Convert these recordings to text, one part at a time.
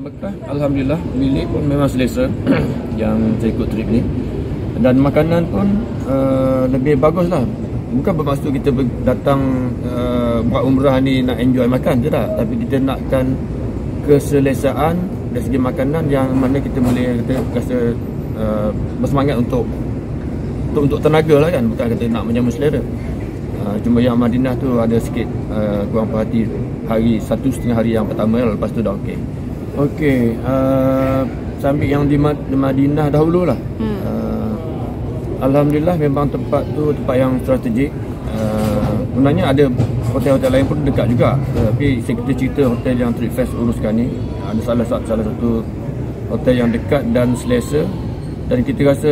Mekah, Alhamdulillah, bilik pun memang selesa yang saya ikut trip ni. Dan makanan pun lebih bagus lah. Bukan bermaksud kita datang buat umrah ni nak enjoy makan, tidak. Tapi kita nakkan keselesaan dari segi makanan yang mana kita boleh rasa bersemangat untuk tenaga lah kan. Bukan kata nak menyambut selera. Cuma yang Madinah tu ada sikit kurang perhati hari 1,5 hari yang pertama, lepas tu dah okey. Okey, saya ambil yang di Madinah dahululah. Alhamdulillah memang tempat tu tempat yang strategik. Sebenarnya ada hotel-hotel lain pun dekat juga, tapi kita cerita hotel yang Tripfest uruskan ni ada salah satu hotel yang dekat dan selesa, dan kita rasa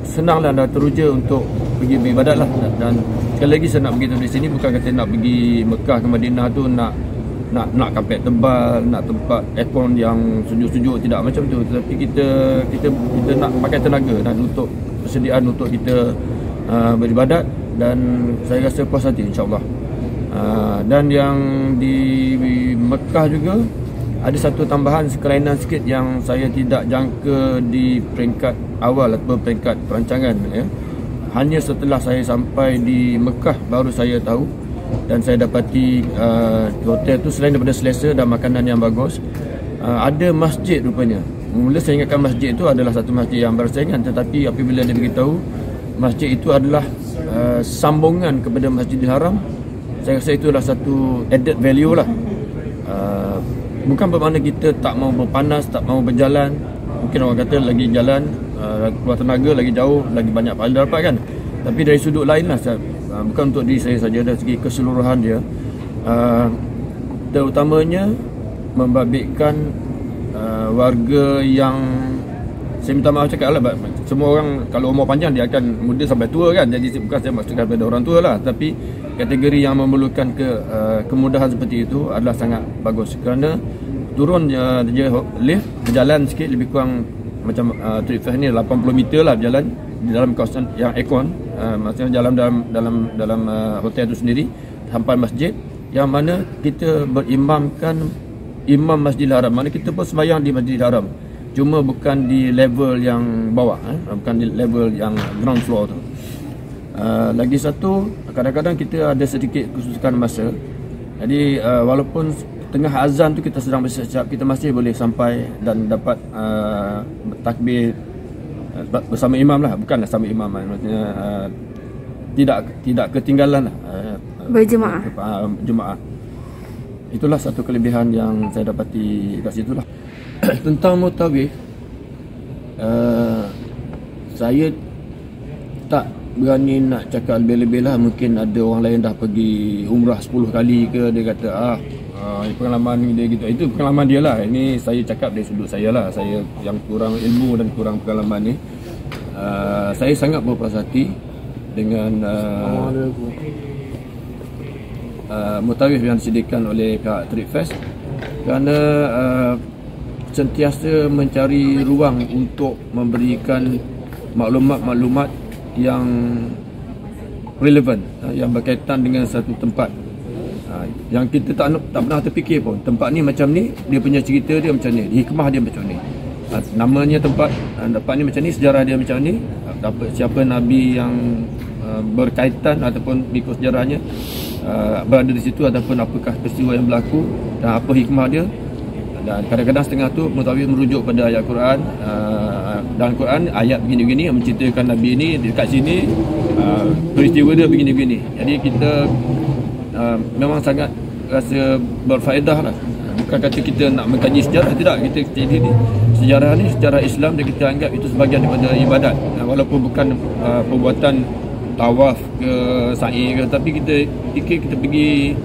senanglah dan teruja untuk pergi beribadat lah. Dan sekali lagi saya nak pergi dari sini bukan kata nak pergi Mekah ke Madinah tu nak kapet tebal, nak tempat aircon yang sejuk-sejuk, tidak macam tu. Tapi kita nak pakai tenaga dan untuk persediaan untuk kita beribadat, dan saya rasa puas hati insya-Allah. Dan yang di Mekah juga ada satu tambahan kelainan sikit yang saya tidak jangka di peringkat awal atau peringkat perancangan ya. Hanya setelah saya sampai di Mekah baru saya tahu, dan saya dapati hotel tu selain daripada selesa dan makanan yang bagus, ada masjid rupanya. Mula saya ingatkan masjid itu adalah satu masjid yang bersaingan, tetapi apabila dia beritahu masjid itu adalah sambungan kepada Masjidil Haram, saya rasa itu adalah satu added value lah. Bukan bermakna kita tak mau berpanas, tak mau berjalan. Mungkin orang kata lagi jalan keluar tenaga, lagi jauh, lagi banyak pahala dapat kan. Tapi dari sudut lain lah, bukan untuk diri saya saja, dari segi keseluruhan dia, terutamanya membabitkan warga yang, saya minta maaf cakap lah, semua orang kalau umur panjang dia akan muda sampai tua kan. Jadi bukan saya maksudkan pada orang tua lah, tapi kategori yang memerlukan kemudahan seperti itu adalah sangat bagus. Kerana turun je lift, berjalan sikit, lebih kurang macam Tripfest ni 80 meter lah berjalan di dalam kawasan yang aircon, maksudnya dalam hotel itu sendiri sampai masjid, yang mana kita berimamkan imam Masjidil Haram. Mana kita pun sembahyang di Masjidil Haram, cuma bukan di level yang bawah, bukan di level yang ground floor tu. Lagi satu, kadang-kadang kita ada sedikit kesusahan masa. Jadi walaupun tengah azan tu kita sedang bersiap, kita masih boleh sampai dan dapat takbir bersama imam lah. Bukanlah sama imam, maksudnya tidak ketinggalan lah, berjemaah. Itulah satu kelebihan yang saya dapati kat situ lah. Tentang Mutawif, saya tak berani nak cakap lebih-lebih lah. Mungkin ada orang lain dah pergi umrah 10 kali ke, dia kata pengalaman dia gitu. Itu pengalaman dia lah. Ini saya cakap dari sudut saya lah, saya yang kurang ilmu dan kurang pengalaman ni. Saya sangat berpuas hati dengan Mutawif yang disediakan oleh pihak Tripfest, kerana sentiasa mencari ruang untuk memberikan maklumat-maklumat yang relevan, yang berkaitan dengan satu tempat yang kita tak pernah terfikir pun. Tempat ni macam ni, dia punya cerita dia macam ni, hikmah dia macam ni, namanya tempat ni macam ni, sejarah dia macam ni, siapa Nabi yang berkaitan ataupun ikut sejarahnya berada di situ, ataupun apakah peristiwa yang berlaku dan apa hikmah dia. Dan kadang-kadang setengah tu Mutawif merujuk pada ayat Quran, dalam Quran ayat begini-begini yang menceritakan Nabi ini dekat sini, peristiwa dia begini-begini. Jadi kita memang sangat rasa berfaedah lah. Bukan kata kita nak mengkaji sejarah, tidak. Kita jadi sejarah ni sejarah Islam, dan kita anggap itu sebahagian daripada ibadat, walaupun bukan perbuatan tawaf ke sa'i ke, tapi kita fikir kita pergi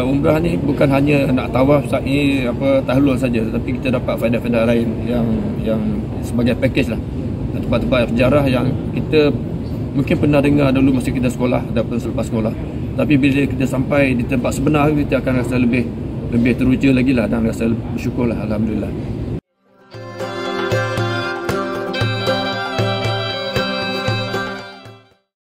umrah ni bukan hanya nak tawaf, sa'i, tahlul saja, tapi kita dapat faedah-faedah lain yang sebagai package lah. Tempat-tempat sejarah yang kita mungkin pernah dengar dulu masa kita sekolah ataupun selepas sekolah, tapi bila kita sampai di tempat sebenar, kita akan rasa lebih teruja lagi lah, dan rasa bersyukur lah, alhamdulillah.